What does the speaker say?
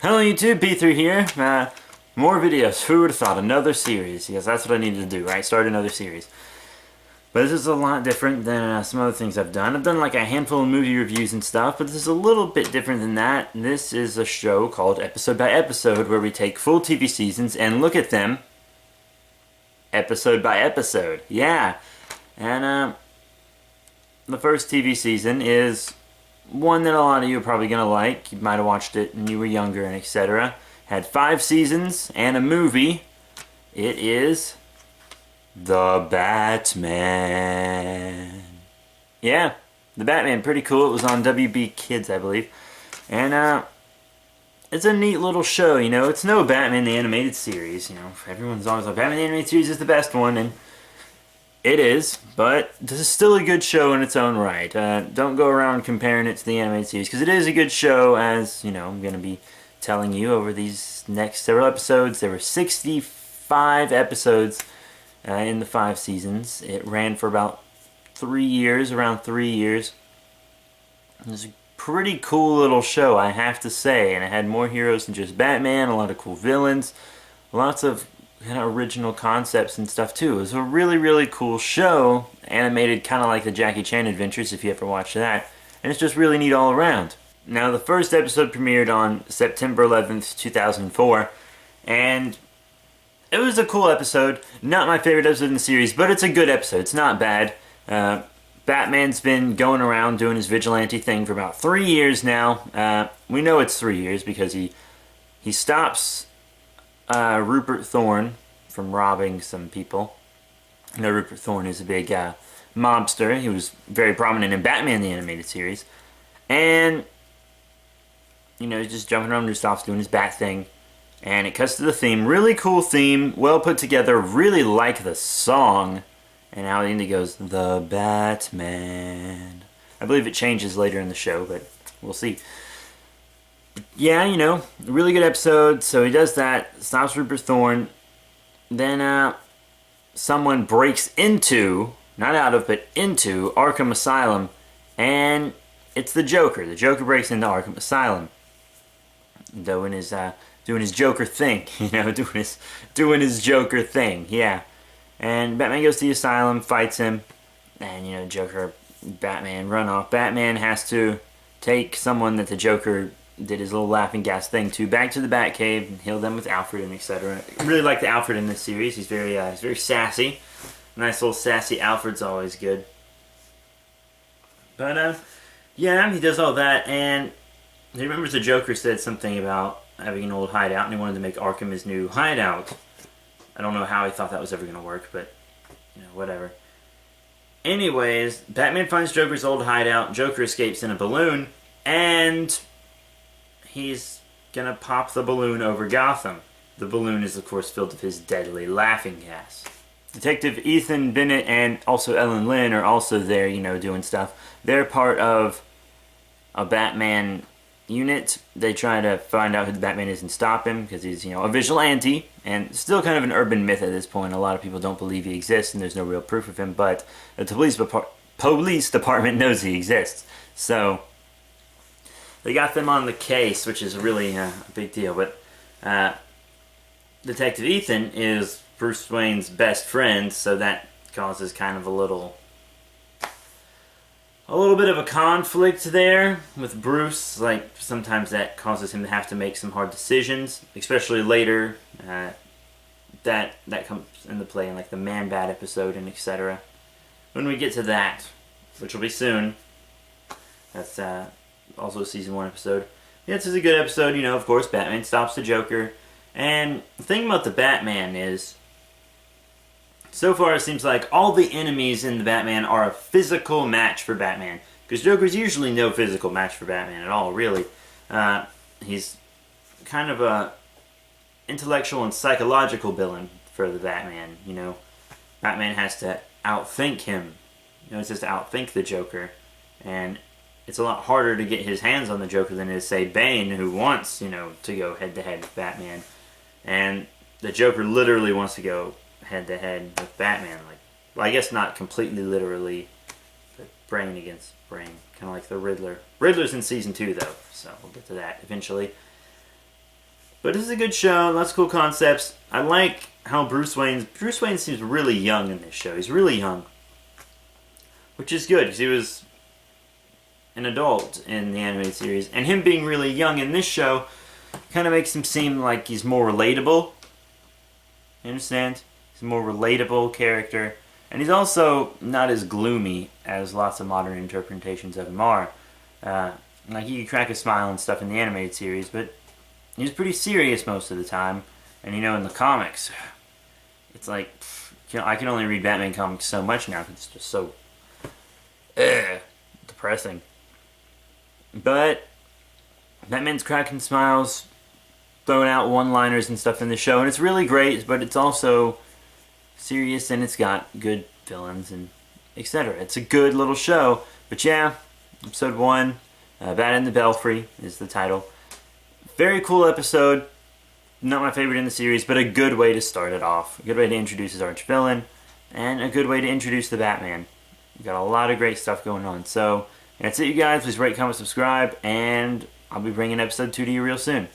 Hello YouTube, P3 here. More videos. Who would have thought? Another series. Because that's what I needed to do, right? Start another series. But this is a lot different than some other things I've done. I've done like a handful of movie reviews and stuff, but this is a little bit different than that. This is a show called Episode by Episode, where we take full TV seasons and look at them episode by episode. Yeah. And the first TV season is one that a lot of you are probably going to like. You might have watched it when you were younger and etc. Had 5 seasons and a movie. It is The Batman. Yeah, The Batman, pretty cool. It was on WB Kids, I believe. And it's a neat little show, you know. It's no Batman the Animated Series, you know. Everyone's always like, Batman the Animated Series is the best one, and it is, but this is still a good show in its own right. Don't go around comparing it to the animated series, because it is a good show, as, you know, I'm going to be telling you over these next several episodes. There were 65 episodes in the 5 seasons. It ran for about 3 years, around 3 years. It was a pretty cool little show, I have to say, and it had more heroes than just Batman, a lot of cool villains, lots of kind of original concepts and stuff too. It was a really, really cool show, animated kind of like the Jackie Chan Adventures, if you ever watched that, and it's just really neat all around. Now, the first episode premiered on September 11th, 2004, and it was a cool episode. Not my favorite episode in the series, but it's a good episode. It's not bad. Batman's been going around doing his vigilante thing for about 3 years now. We know it's 3 years because he stops Rupert Thorne from robbing some people. You know, Rupert Thorne is a big mobster. He was very prominent in Batman the Animated Series. And, you know, he's just jumping around and stops doing his bat thing. And it cuts to the theme. Really cool theme. Well put together. Really like the song. And how the end it goes, The Batman. I believe it changes later in the show, but we'll see. Yeah, you know, a really good episode. So he does that, stops Rupert Thorne. Then someone breaks into, not out of, but into Arkham Asylum. And it's the Joker. The Joker breaks into Arkham Asylum. Doing his Joker thing. You know, doing his Joker thing. Yeah. And Batman goes to the asylum, fights him. And, you know, Joker, Batman run off. Batman has to take someone that the Joker did his little laughing gas thing to back to the Batcave and heal them with Alfred and etc. I really like the Alfred in this series. He's very sassy. Nice little sassy Alfred's always good. But yeah, he does all that, and he remembers the Joker said something about having an old hideout, and he wanted to make Arkham his new hideout. I don't know how he thought that was ever going to work, but you know, whatever. Anyways, Batman finds Joker's old hideout. Joker escapes in a balloon, and he's gonna pop the balloon over Gotham. The balloon is, of course, filled with his deadly laughing gas. Detective Ethan Bennett and also Ellen Lynn are also there, you know, doing stuff. They're part of a Batman unit. They try to find out who the Batman is and stop him, because he's, you know, a vigilante, and still kind of an urban myth at this point. A lot of people don't believe he exists, and there's no real proof of him, but the police department knows he exists. So they got them on the case, which is really a big deal. But Detective Ethan is Bruce Wayne's best friend, so that causes kind of a little bit of a conflict there with Bruce. Like, sometimes that causes him to have to make some hard decisions, especially later. That comes into play in like the Man-Bat episode and etc. When we get to that, which will be soon. That's also a season 1 episode. Yeah, this is a good episode. You know, of course, Batman stops the Joker. And the thing about the Batman is, so far it seems like all the enemies in the Batman are a physical match for Batman. Because Joker's usually no physical match for Batman at all, really. He's kind of a intellectual and psychological villain for the Batman, you know. Batman has to outthink him. You know, it's just to outthink the Joker. And it's a lot harder to get his hands on the Joker than it is, say, Bane, who wants, you know, to go head-to-head with Batman. And the Joker literally wants to go head-to-head with Batman. Like, well, I guess not completely literally, but brain against brain. Kind of like the Riddler. Riddler's in Season 2, though, so we'll get to that eventually. But this is a good show. Lots of cool concepts. I like how Bruce Wayne seems really young in this show. He's really young, which is good because he was an adult in the animated series, and him being really young in this show kind of makes him seem like he's more relatable. You understand? He's a more relatable character, and he's also not as gloomy as lots of modern interpretations of him are. Like, he could crack a smile and stuff in the animated series, but he's pretty serious most of the time. And you know, in the comics, it's like, I can only read Batman comics so much now because it's just so depressing. But Batman's cracking smiles, throwing out one-liners and stuff in the show, and it's really great, but it's also serious, and it's got good villains and etc. It's a good little show. But yeah, episode 1, Bat in the Belfry is the title. Very cool episode. Not my favorite in the series, but a good way to start it off. A good way to introduce his arch villain, and a good way to introduce the Batman. We've got a lot of great stuff going on. So that's it, you guys. Please rate, comment, subscribe, and I'll be bringing episode 2 to you real soon.